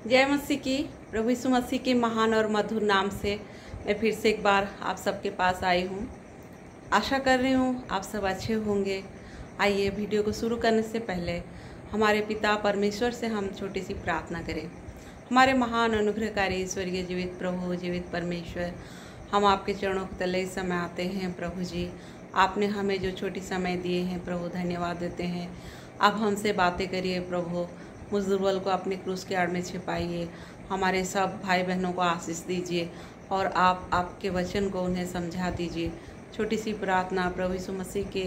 जय मसीह की। प्रभु यीशु मसीह के महान और मधुर नाम से मैं फिर से एक बार आप सबके पास आई हूँ। आशा कर रही हूँ आप सब अच्छे होंगे। आइए वीडियो को शुरू करने से पहले हमारे पिता परमेश्वर से हम छोटी सी प्रार्थना करें। हमारे महान अनुग्रहकारी स्वर्गीय जीवित प्रभु, जीवित परमेश्वर, हम आपके चरणों के तले इस समय आते हैं। प्रभु जी, आपने हमें जो छोटी समय दिए हैं प्रभु, धन्यवाद देते हैं। अब हमसे बातें करिए प्रभु, मुझ दुर्बल को अपने क्रूस के आड़ में छिपाइए। हमारे सब भाई बहनों को आशीष दीजिए और आप आपके वचन को उन्हें समझा दीजिए। छोटी सी प्रार्थना प्रभु यीशु मसीह के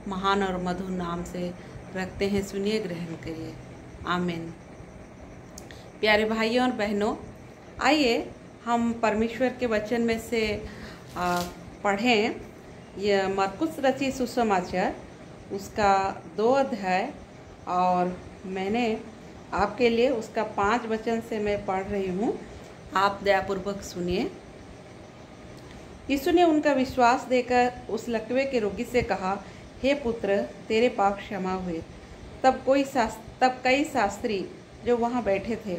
महान और मधुर नाम से रखते हैं, सुनिए, ग्रहण करिए। आमीन। प्यारे भाइयों और बहनों, आइए हम परमेश्वर के वचन में से पढ़ें। यह मरकुस रचित सुसमाचार उसका 2 अध्याय, और मैंने आपके लिए उसका 5 वचन से मैं पढ़ रही हूँ। आप दयापूर्वक सुनिए। यीशु ने उनका विश्वास देकर उस लकवे के रोगी से कहा, हे पुत्र, तेरे पाप क्षमा हुए। तब कई शास्त्री जो वहाँ बैठे थे,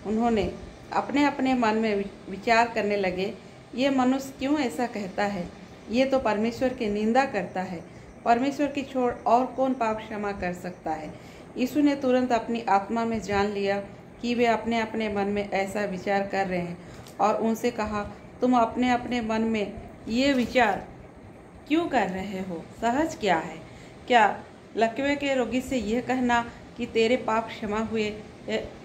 उन्होंने अपने अपने मन में विचार करने लगे, ये मनुष्य क्यों ऐसा कहता है? ये तो परमेश्वर की निंदा करता है। परमेश्वर की छोड़ और कौन पाप क्षमा कर सकता है? यीशु ने तुरंत अपनी आत्मा में जान लिया कि वे अपने अपने मन में ऐसा विचार कर रहे हैं, और उनसे कहा, तुम अपने अपने मन में ये विचार क्यों कर रहे हो? सहज क्या है? क्या लकवे के रोगी से यह कहना कि तेरे पाप क्षमा हुए,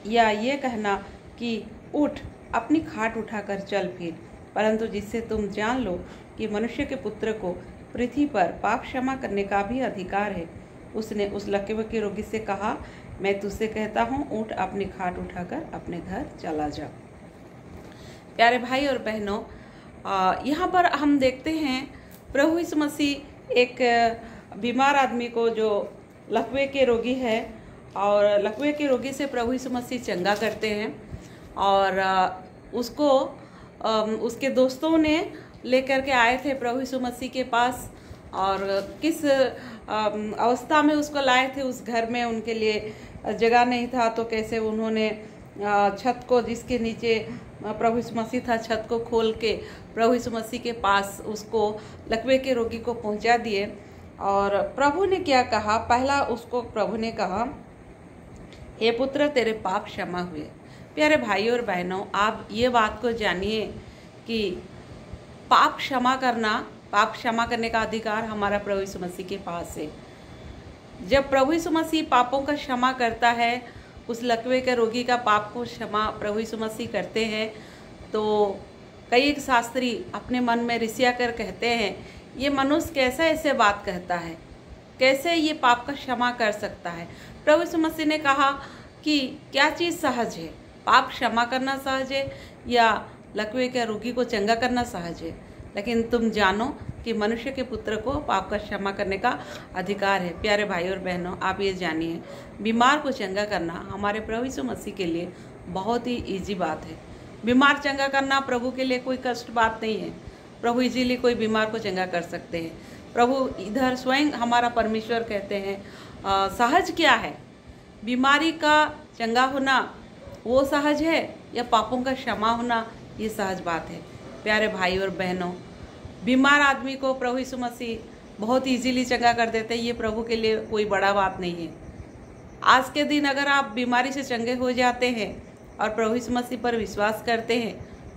या ये कहना कि उठ, अपनी खाट उठाकर चल फिर? परंतु जिससे तुम जान लो कि मनुष्य के पुत्र को पृथ्वी पर पाप क्षमा करने का भी अधिकार है, उसने उस लकवे के रोगी से कहा, मैं तुझसे कहता हूँ, उठ, अपनी खाट उठाकर अपने घर चला जा। प्यारे भाई और बहनों, यहाँ पर हम देखते हैं प्रभु यीशु मसीह एक बीमार आदमी को, जो लकवे के रोगी है, और लकवे के रोगी से प्रभु यीशु मसीह चंगा करते हैं। और उसको उसके दोस्तों ने लेकर के आए थे प्रभु यीशु मसीह के पास, और किस अवस्था में उसको लाए थे। उस घर में उनके लिए जगह नहीं था, तो कैसे उन्होंने छत को, जिसके नीचे प्रभु यीशु मसीह था, छत को खोल के प्रभु यीशु मसीह के पास उसको, लकवे के रोगी को पहुंचा दिए। और प्रभु ने क्या कहा? पहला उसको प्रभु ने कहा, हे पुत्र, तेरे पाप क्षमा हुए। प्यारे भाइयों और बहनों, आप ये बात को जानिए कि पाप क्षमा करने का अधिकार हमारा प्रभु यीशु मसीह के पास है। जब प्रभु यीशु मसीह पापों का क्षमा करता है, उस लकवे के रोगी का पाप को क्षमा प्रभु यीशु मसीह करते हैं, तो कई शास्त्री अपने मन में रिसिया कर कहते हैं, ये मनुष्य कैसे ऐसे बात कहता है? कैसे ये पाप का क्षमा कर सकता है? प्रभु यीशु मसीह ने कहा कि क्या चीज़ सहज है? पाप क्षमा करना सहज है, या लकवे के रोगी को चंगा करना सहज है? लेकिन तुम जानो कि मनुष्य के पुत्र को पाप का क्षमा करने का अधिकार है। प्यारे भाई और बहनों, आप ये जानिए, बीमार को चंगा करना हमारे प्रभु यीशु मसीह के लिए बहुत ही इजी बात है। बीमार चंगा करना प्रभु के लिए कोई कष्ट बात नहीं है। प्रभु इजीली कोई बीमार को चंगा कर सकते हैं। प्रभु इधर स्वयं हमारा परमेश्वर कहते हैं, सहज क्या है? बीमारी का चंगा होना वो सहज है, या पापों का क्षमा होना ये सहज बात है? प्यारे भाई और बहनों, बीमार आदमी को प्रभु यीशु मसीह बहुत इजीली चंगा कर देते हैं। ये प्रभु के लिए कोई बड़ा बात नहीं है। आज के दिन अगर आप बीमारी से चंगे हो जाते हैं और प्रभु यीशु मसीह पर विश्वास करते हैं,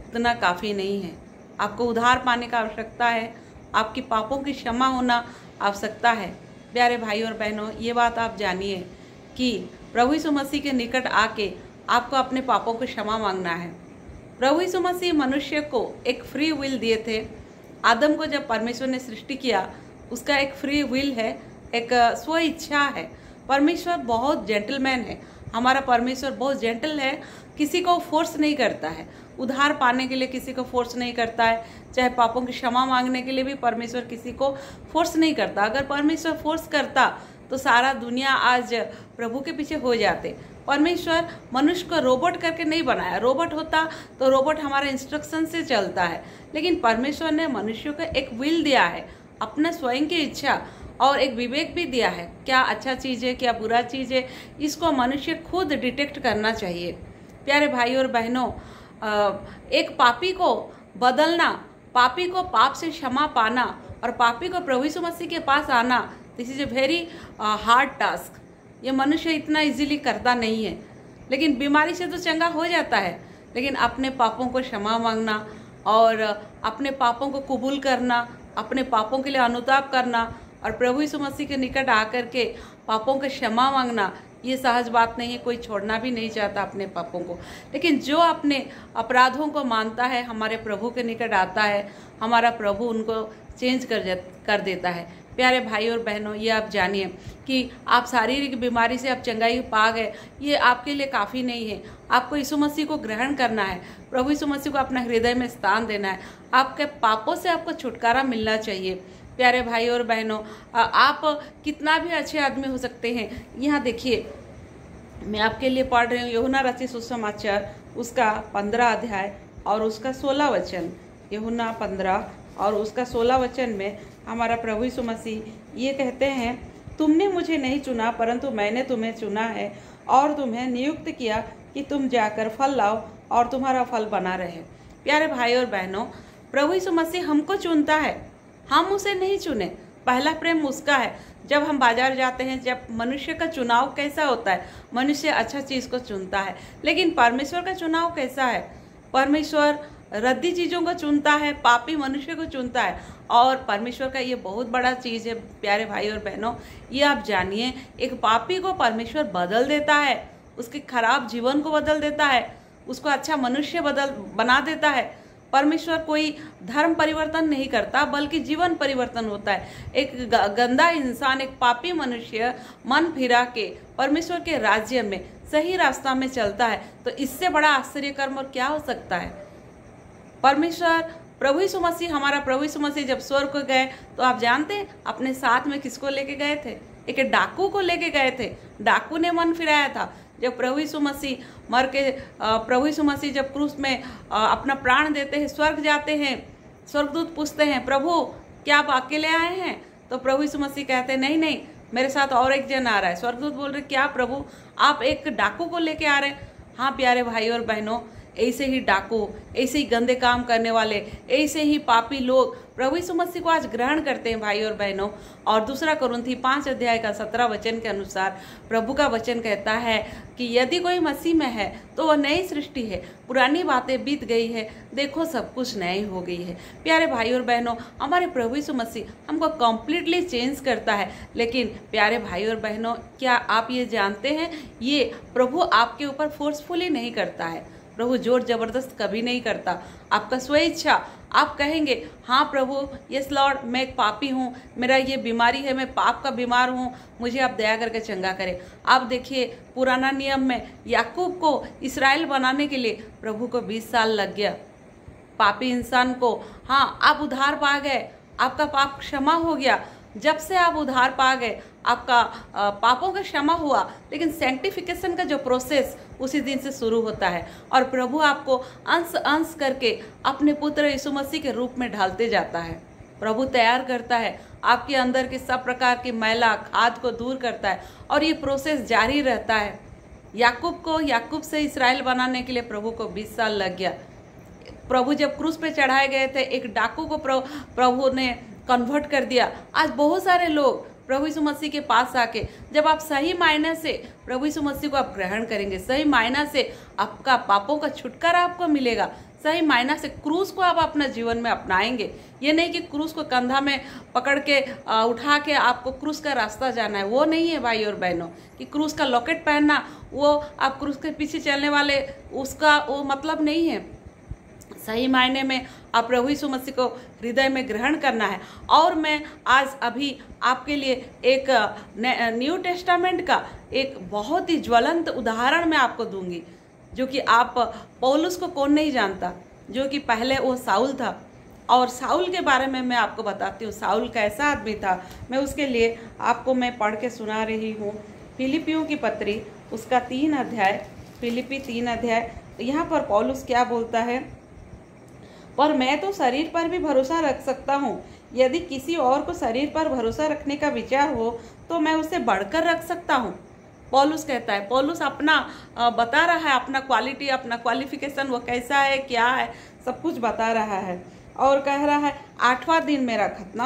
उतना काफ़ी नहीं है। आपको उद्धार पाने का आवश्यकता है, आपकी पापों की क्षमा होना आवश्यकता है। प्यारे भाई और बहनों, ये बात आप जानिए कि प्रभु यीशु मसीह के निकट आके आपको अपने पापों की क्षमा मांगना है। प्रभु यीशु मसीह मनुष्य को एक फ्री विल दिए थे। आदम को जब परमेश्वर ने सृष्टि किया, उसका एक फ्री विल है, एक स्व इच्छा है। परमेश्वर बहुत जेंटलमैन है। हमारा परमेश्वर बहुत जेंटल है, किसी को फोर्स नहीं करता है। उद्धार पाने के लिए किसी को फोर्स नहीं करता है। चाहे पापों की क्षमा मांगने के लिए भी परमेश्वर किसी को फोर्स नहीं करता। अगर परमेश्वर फोर्स करता तो सारा दुनिया आज प्रभु के पीछे हो जाते। परमेश्वर मनुष्य को रोबोट करके नहीं बनाया। रोबोट होता तो रोबोट हमारे इंस्ट्रक्शन से चलता है, लेकिन परमेश्वर ने मनुष्य को एक विल दिया है, अपना स्वयं की इच्छा, और एक विवेक भी दिया है। क्या अच्छा चीज़ है, क्या बुरा चीज़ है, इसको मनुष्य खुद डिटेक्ट करना चाहिए। प्यारे भाई और बहनों, एक पापी को बदलना, पापी को पाप से क्षमा पाना और पापी को प्रभु यीशु मसीह के पास आना, this is a very hard task. ये मनुष्य इतना इजीली करता नहीं है। लेकिन बीमारी से तो चंगा हो जाता है, लेकिन अपने पापों को क्षमा मांगना और अपने पापों को कबूल करना, अपने पापों के लिए अनुताप करना और प्रभु यीशु मसीह के निकट आकर के पापों को क्षमा मांगना, ये सहज बात नहीं है। कोई छोड़ना भी नहीं चाहता अपने पापों को, लेकिन जो अपने अपराधों को मानता है, हमारे प्रभु के निकट आता है, हमारा प्रभु उनको चेंज कर देता है। प्यारे भाई और बहनों, ये आप जानिए कि आप शारीरिक बीमारी से आप चंगाई पा गए, ये आपके लिए काफ़ी नहीं है। आपको यीशु मसीह को ग्रहण करना है, प्रभु यीशु मसीह को अपना हृदय में स्थान देना है। आपके पापों से आपको छुटकारा मिलना चाहिए। प्यारे भाई और बहनों, आप कितना भी अच्छे आदमी हो सकते हैं। यहाँ देखिए, मैं आपके लिए पढ़ रही हूँ यूहन्ना रचित सुसमाचार उसका 15 अध्याय और उसका 16 वचन। यूहन्ना 15 और उसका 16 वचन में हमारा प्रभु यीशु मसीह ये कहते हैं, तुमने मुझे नहीं चुना परंतु मैंने तुम्हें चुना है और तुम्हें नियुक्त किया कि तुम जाकर फल लाओ और तुम्हारा फल बना रहे। प्यारे भाई और बहनों, प्रभु यीशु मसीह हमको चुनता है, हम उसे नहीं चुने। पहला प्रेम उसका है। जब हम बाजार जाते हैं, जब मनुष्य का चुनाव कैसा होता है, मनुष्य अच्छा चीज़ को चुनता है, लेकिन परमेश्वर का चुनाव कैसा है? परमेश्वर रद्दी चीज़ों को चुनता है, पापी मनुष्य को चुनता है। और परमेश्वर का ये बहुत बड़ा चीज़ है प्यारे भाई और बहनों, ये आप जानिए, एक पापी को परमेश्वर बदल देता है, उसके खराब जीवन को बदल देता है, उसको अच्छा मनुष्य बना देता है। परमेश्वर कोई धर्म परिवर्तन नहीं करता, बल्कि जीवन परिवर्तन होता है। एक गंदा इंसान, एक पापी मनुष्य मन फिरा के परमेश्वर के राज्य में सही रास्ता में चलता है, तो इससे बड़ा आश्चर्य कर्म और क्या हो सकता है? परमेश्वर प्रभु यीशु मसीह, हमारा प्रभु यीशु मसीह जब स्वर्ग को गए, तो आप जानते हैं अपने साथ में किसको लेके गए थे? एक डाकू को लेके गए थे। डाकू ने मन फिराया था। जब प्रभु यीशु मसीह मर के, प्रभु यीशु मसीह जब क्रूस में अपना प्राण देते हैं, स्वर्ग जाते हैं, स्वर्गदूत पूछते हैं, प्रभु क्या आप अकेले आए हैं? तो प्रभु यीशु मसीह कहते हैं, नहीं नहीं, मेरे साथ और एक जन आ रहा है। स्वर्गदूत बोल रहे, क्या प्रभु आप एक डाकू को लेके आ रहे हैं? हाँ प्यारे भाई और बहनों, ऐसे ही डाकू, ऐसे ही गंदे काम करने वाले, ऐसे ही पापी लोग प्रभु यीशु मसीह को आज ग्रहण करते हैं भाई और बहनों। और दूसरा कुरिन्थी 5 अध्याय का 17 वचन के अनुसार प्रभु का वचन कहता है कि यदि कोई मसीह में है तो वह नई सृष्टि है, पुरानी बातें बीत गई है, देखो सब कुछ नई हो गई है। प्यारे भाई और बहनों, हमारे प्रभु यीशु मसीह हमको कम्प्लीटली चेंज करता है। लेकिन प्यारे भाई और बहनों, क्या आप ये जानते हैं, ये प्रभु आपके ऊपर फोर्सफुली नहीं करता है। प्रभु जोर जबरदस्त कभी नहीं करता। आपका स्वेच्छा, आप कहेंगे, हाँ प्रभु, यस लॉर्ड, मैं एक पापी हूँ, मेरा ये बीमारी है, मैं पाप का बीमार हूँ, मुझे आप दया करके चंगा करें। आप देखिए, पुराना नियम में याकूब को इस्राएल बनाने के लिए प्रभु को 20 साल लग गया। पापी इंसान को, हाँ आप उद्धार पा गए, आपका पाप क्षमा हो गया। जब से आप उद्धार पा गए, आपका पापों का क्षमा हुआ, लेकिन सैंक्टिफिकेशन का जो प्रोसेस उसी दिन से शुरू होता है और प्रभु आपको अंश अंश करके अपने पुत्र यीशु मसीह के रूप में ढालते जाता है। प्रभु तैयार करता है, आपके अंदर के सब प्रकार की मैला खाद को दूर करता है और ये प्रोसेस जारी रहता है। याकूब से इस्राएल बनाने के लिए प्रभु को 20 साल लग गया। प्रभु जब क्रूस पे चढ़ाए गए थे, एक डाकू को प्रभु ने कन्वर्ट कर दिया। आज बहुत सारे लोग प्रभु यीशु मसीह के पास आके, जब आप सही मायने से प्रभु यीशु मसीह को आप ग्रहण करेंगे, सही मायने से आपका पापों का छुटकारा आपको मिलेगा, सही मायना से क्रूस को आप अपना जीवन में अपनाएंगे। ये नहीं कि क्रूस को कंधा में पकड़ के उठा के आपको क्रूस का रास्ता जाना है, वो नहीं है भाई और बहनों। कि क्रूस का लॉकेट पहनना, वो आप क्रूस के पीछे चलने वाले, उसका वो मतलब नहीं है। सही मायने में आप प्रभु यीशु मसीह को हृदय में ग्रहण करना है। और मैं आज अभी आपके लिए एक न्यू टेस्टामेंट का एक बहुत ही ज्वलंत उदाहरण मैं आपको दूंगी, जो कि आप पौलुस को कौन नहीं जानता, जो कि पहले वो साउल था। और साउल के बारे में मैं आपको बताती हूँ, साउल कैसा आदमी था। मैं उसके लिए आपको मैं पढ़ के सुना रही हूँ फिलिपियों की पत्री उसका 3 अध्याय, फिलिपी 3 अध्याय। यहाँ पर पौलुस क्या बोलता है, पर मैं तो शरीर पर भी भरोसा रख सकता हूँ। यदि किसी और को शरीर पर भरोसा रखने का विचार हो तो मैं उसे बढ़कर रख सकता हूँ। पौलुस कहता है, पौलुस अपना बता रहा है, अपना क्वालिटी, अपना क्वालिफिकेशन, वो कैसा है, क्या है, सब कुछ बता रहा है। और कह रहा है 8वां दिन मेरा खतना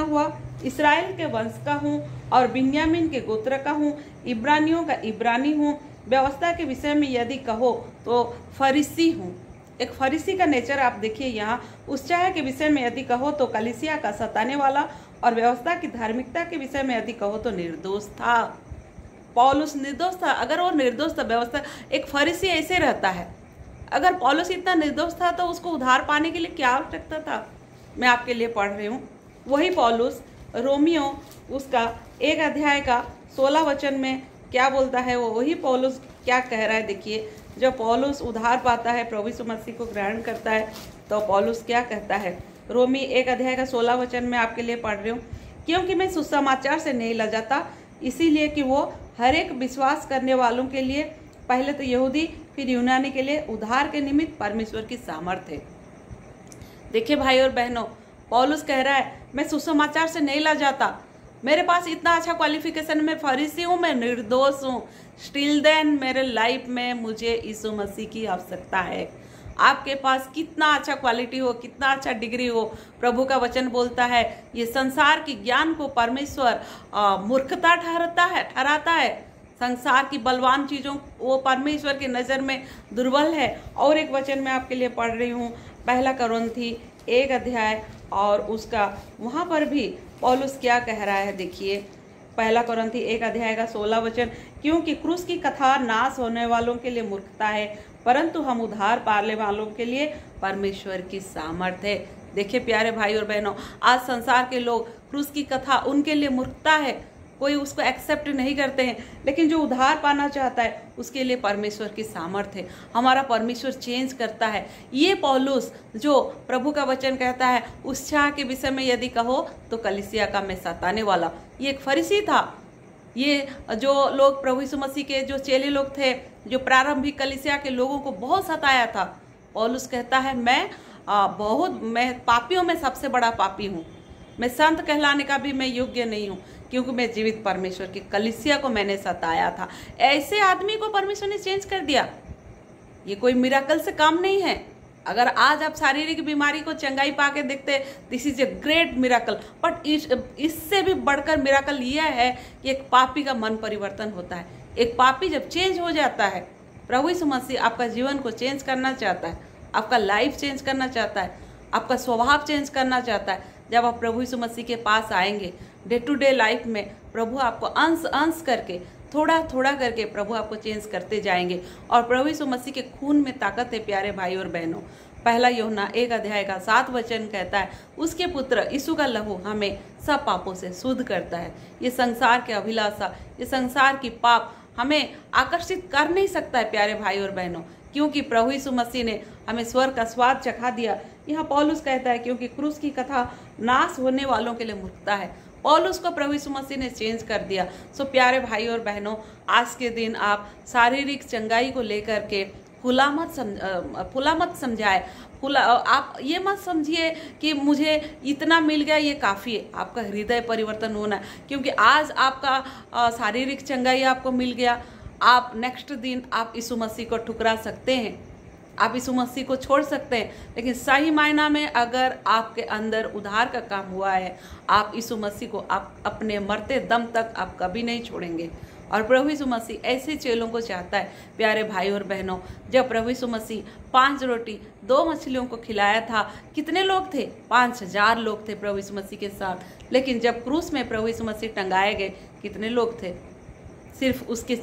हुआ, इस्राएल के वंश का हूँ और बिन्यामीन के गोत्र का हूँ, इब्रानियों का इब्रानी हूँ, व्यवस्था के विषय में यदि कहो तो फरीसी हूँ। एक फरीसी का नेचर आप देखिए यहाँ। उत्साह के विषय में यदि कहो तो कलीसिया का सताने वाला, और व्यवस्था की धार्मिकता के विषय में यदि कहो तो निर्दोष था। पौलुस निर्दोष था। अगर वो निर्दोष था, व्यवस्था, एक फरीसी ऐसे रहता है। अगर पौलुस इतना निर्दोष था तो उसको उद्धार पाने के लिए क्या आवश्यकता था? मैं आपके लिए पढ़ रही हूँ वही पौलुस, रोमियो उसका 1 अध्याय का 16 वचन में क्या बोलता है, वो वही पौलुस क्या कह रहा है। देखिए, जब पौलुस उद्धार पाता है, प्रभु यीशु मसीह को ग्रहण करता है, तो पौलुस क्या कहता है। रोमी 1 अध्याय का 16 वचन में आपके लिए पढ़ रही हूँ। क्योंकि मैं सुसमाचार से नहीं लजाता, इसीलिए कि वो हर एक विश्वास करने वालों के लिए, पहले तो यहूदी फिर यूनानी के लिए, उद्धार के निमित्त परमेश्वर की सामर्थ्य है। देखिए भाई और बहनों, पौलुस कह रहा है मैं सुसमाचार से नहीं लजाता, मेरे पास इतना अच्छा क्वालिफिकेशन, मैं फरीसी हूँ, मैं निर्दोष हूँ, स्टिल देन मेरे लाइफ में मुझे यीशु मसीह की आवश्यकता है। आपके पास कितना अच्छा क्वालिटी हो, कितना अच्छा डिग्री हो, प्रभु का वचन बोलता है ये संसार की ज्ञान को परमेश्वर मूर्खता ठहराता है। संसार की बलवान चीज़ों वो परमेश्वर की नज़र में दुर्बल है। और एक वचन मैं आपके लिए पढ़ रही हूँ, 1 कुरिन्थी 1 अध्याय, और उसका वहाँ पर भी पौलुस क्या कह रहा है। देखिए, 1 कुरिन्थी 1 अध्याय का 16 वचन, क्योंकि क्रूस की कथा नाश होने वालों के लिए मूर्खता है, परंतु हम उद्धार पाने वालों के लिए परमेश्वर की सामर्थ्य है। देखिए प्यारे भाई और बहनों, आज संसार के लोग क्रूस की कथा उनके लिए मूर्खता है, कोई उसको एक्सेप्ट नहीं करते हैं, लेकिन जो उद्धार पाना चाहता है उसके लिए परमेश्वर की सामर्थ्य है। हमारा परमेश्वर चेंज करता है। ये पौलुस जो प्रभु का वचन कहता है, उत्साह के विषय में यदि कहो तो कलीसिया का मैं सताने वाला, ये एक फरीसी था। ये जो लोग प्रभु यीशु मसीह के जो चेले लोग थे, जो प्रारंभिक कलीसिया के लोगों को बहुत सताया था, पौलुस कहता है मैं पापियों में सबसे बड़ा पापी हूँ, मैं संत कहलाने का भी मैं योग्य नहीं हूँ, क्योंकि मैं जीवित परमेश्वर की कलीसिया को मैंने सताया था। ऐसे आदमी को परमेश्वर ने चेंज कर दिया। ये कोई मिराकल से काम नहीं है। अगर आज आप शारीरिक बीमारी को चंगाई पाके देखते, this is a great miracle, but इससे भी बढ़कर मिराकल यह है कि एक पापी का मन परिवर्तन होता है। एक पापी जब चेंज हो जाता है, प्रभु यीशु मसीह आपका जीवन को चेंज करना चाहता है, आपका लाइफ चेंज करना चाहता है, आपका स्वभाव चेंज करना चाहता है। जब आप प्रभु यीशु मसीह के पास आएंगे, डे टू डे लाइफ में प्रभु आपको अंश अंश करके, थोड़ा थोड़ा करके प्रभु आपको चेंज करते जाएंगे। और प्रभु यीशु मसीह के खून में ताकत है प्यारे भाई और बहनों। 1 यूहन्ना 1 अध्याय का 7 वचन कहता है, उसके पुत्र यीशु का लहू हमें सब पापों से शुद्ध करता है। ये संसार के अभिलाषा, ये संसार की पाप हमें आकर्षित कर नहीं सकता है प्यारे भाई और बहनों, क्योंकि प्रभु यीशु मसीह ने हमें स्वर्ग का स्वाद चखा दिया। यहाँ पौलुस कहता है क्योंकि क्रूस की कथा नाश होने वालों के लिए मूर्खता है। पौलुस को प्रभु यीशु मसीह ने चेंज कर दिया। सो प्यारे भाई और बहनों, आज के दिन आप शारीरिक चंगाई को लेकर के फुला मत समझाए। आप ये मत समझिए कि मुझे इतना मिल गया ये काफ़ी है। आपका हृदय परिवर्तन होना है, क्योंकि आज आपका शारीरिक चंगाई आपको मिल गया, आप नेक्स्ट दिन आप यीशु मसीह को ठुकरा सकते हैं, आप यीशु मसीह को छोड़ सकते हैं। लेकिन सही मायना में अगर आपके अंदर उद्धार का काम हुआ है, आप यीशु मसीह को आप अपने मरते दम तक आप कभी नहीं छोड़ेंगे। और प्रभु यीशु मसीह ऐसे चेलों को चाहता है प्यारे भाई और बहनों। जब प्रभु यीशु मसीह 5 रोटी 2 मछलियों को खिलाया था, कितने लोग थे? 5000 लोग थे प्रभु यीशु मसीह के साथ। लेकिन जब क्रूस में प्रभु यीशु मसीह टंगाए गए, कितने लोग थे? सिर्फ उसके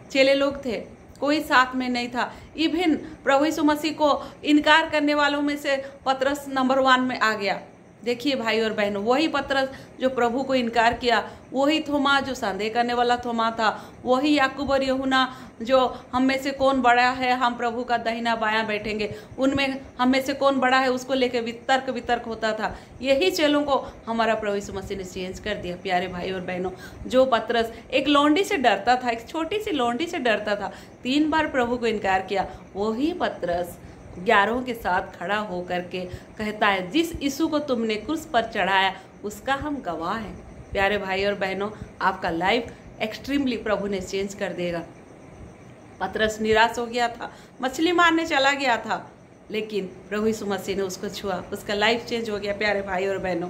चेले लोग थे, कोई साथ में नहीं था। इवन प्रभु यीशु मसीह को इनकार करने वालों में से पतरस नंबर 1 में आ गया। देखिए भाई और बहनों, वही पतरस जो प्रभु को इनकार किया, वही थोमा जो संदेह करने वाला थोमा था, वही याकूब और यूहन्ना जो हम में से कौन बड़ा है, हम प्रभु का दाहिना बायां बैठेंगे, उनमें हम में से कौन बड़ा है उसको लेकर वितर्क होता था। यही चेलों को हमारा प्रभु यीशु मसीह ने चेंज कर दिया प्यारे भाई और बहनों। जो पतरस एक लौंडी से डरता था, एक छोटी सी लौंडी से डरता था, 3 बार प्रभु को इनकार किया, वही पतरस 11 के साथ खड़ा होकर के कहता है, जिस यीशु को तुमने क्रूस पर चढ़ाया उसका हम गवाह हैं। प्यारे भाई और बहनों, आपका लाइफ एक्सट्रीमली प्रभु ने चेंज कर देगा। पतरस निराश हो गया था, मछली मारने चला गया था, लेकिन प्रभु यीशु मसीह ने उसको छुआ, उसका लाइफ चेंज हो गया प्यारे भाई और बहनों।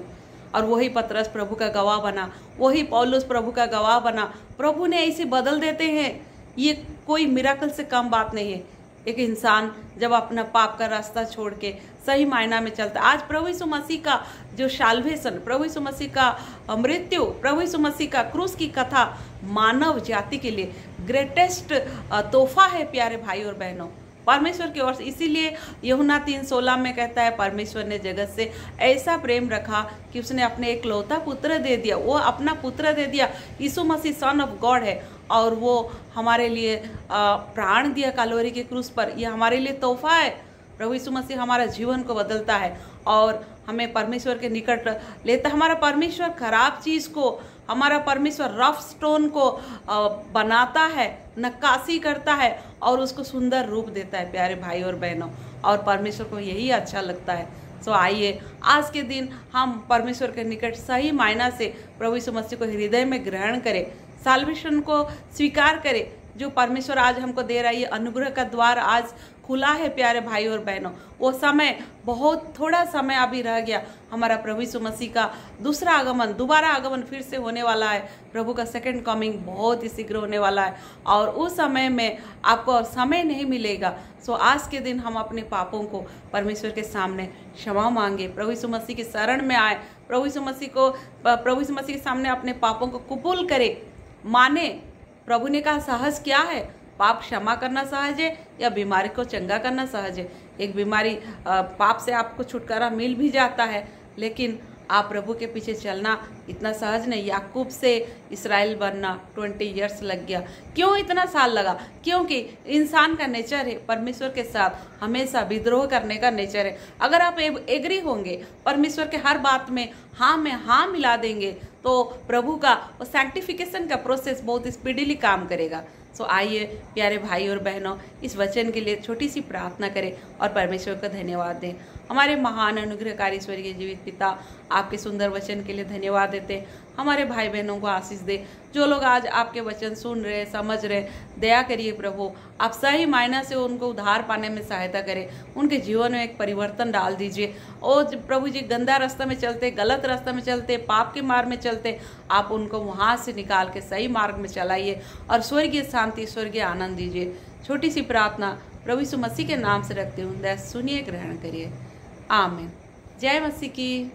और वही पतरस प्रभु का गवाह बना, वही पौलुस प्रभु का गवाह बना। प्रभु ने ऐसे बदल देते हैं, ये कोई मिराकल से कम बात नहीं है। एक इंसान जब अपना पाप का रास्ता छोड़ के सही मायना में चलता, आज प्रभु यीशु मसीह का जो साल्वेशन, प्रभु यीशु मसीह का मृत्यु, प्रभु यीशु मसीह का क्रूस की कथा मानव जाति के लिए ग्रेटेस्ट तोहफा है प्यारे भाई और बहनों, परमेश्वर की ओर से। इसीलिए यूहन्ना 3:16 में कहता है, परमेश्वर ने जगत से ऐसा प्रेम रखा कि उसने अपने एकलौता पुत्र दे दिया, वो अपना पुत्र दे दिया। यीशु मसीह सन ऑफ गॉड है और वो हमारे लिए प्राण दिया कैलोरी के क्रूस पर। यह हमारे लिए तोहफा है। प्रभु यीशु मसीह हमारा जीवन को बदलता है और हमें परमेश्वर के निकट लेता। हमारा परमेश्वर खराब चीज़ को, हमारा परमेश्वर रफ स्टोन को बनाता है, नक्काशी करता है और उसको सुंदर रूप देता है प्यारे भाई और बहनों। और परमेश्वर को यही अच्छा लगता है। सो आइए आज के दिन हम परमेश्वर के निकट सही मायना से प्रभु यीशु मसीह को हृदय में ग्रहण करें, साल्वेशन को स्वीकार करें जो परमेश्वर आज हमको दे रहा है। ये अनुग्रह का द्वार आज खुला है प्यारे भाई और बहनों। वो समय, बहुत थोड़ा समय अभी रह गया, हमारा प्रभु यीशु मसीह का दूसरा आगमन, दोबारा आगमन फिर से होने वाला है। प्रभु का सेकंड कमिंग बहुत ही शीघ्र होने वाला है और उस समय में आपको और समय नहीं मिलेगा। सो आज के दिन हम अपने पापों को परमेश्वर के सामने क्षमा मांगे, प्रभु यीशु मसीह की शरण में आए, प्रभु यीशु मसीह के सामने अपने पापों को कबूल करें, माने। प्रभु ने कहा सहज क्या है, पाप क्षमा करना सहज है या बीमारी को चंगा करना सहज है। एक बीमारी, पाप से आपको छुटकारा मिल भी जाता है, लेकिन आप प्रभु के पीछे चलना इतना सहज नहीं। याकूब से इस्राएल बनना 20 ईयर्स लग गया। क्यों इतना साल लगा? क्योंकि इंसान का नेचर है परमेश्वर के साथ हमेशा विद्रोह करने का नेचर है। अगर आप एग्री होंगे, परमेश्वर के हर बात में हाँ में हाँ मिला देंगे, तो प्रभु का वो सैंक्टिफिकेशन का प्रोसेस बहुत स्पीडीली काम करेगा। सो आइए प्यारे भाई और बहनों, इस वचन के लिए छोटी सी प्रार्थना करें और परमेश्वर का धन्यवाद दें। हमारे महान अनुग्रहकारी स्वर्गीय जीवित पिता, आपके सुंदर वचन के लिए धन्यवाद देते। हमारे भाई बहनों को आशीष दे, जो लोग आज आपके वचन सुन रहे, समझ रहे, दया करिए प्रभु। आप सही मायना से उनको उद्धार पाने में सहायता करें, उनके जीवन में एक परिवर्तन डाल दीजिए। और प्रभु जी, गंदा रास्ता में चलते, गलत रास्ता में चलते, पाप के मार्ग में चलते, आप उनको वहाँ से निकाल के सही मार्ग में चलाइए और स्वर्गीय शांति, स्वर्गीय आनंद दीजिए। छोटी सी प्रार्थना प्रभु यीशु मसीह के नाम से रखती हूँ, दया सुनिए, ग्रहण करिए। आमीन। जय मसीह की।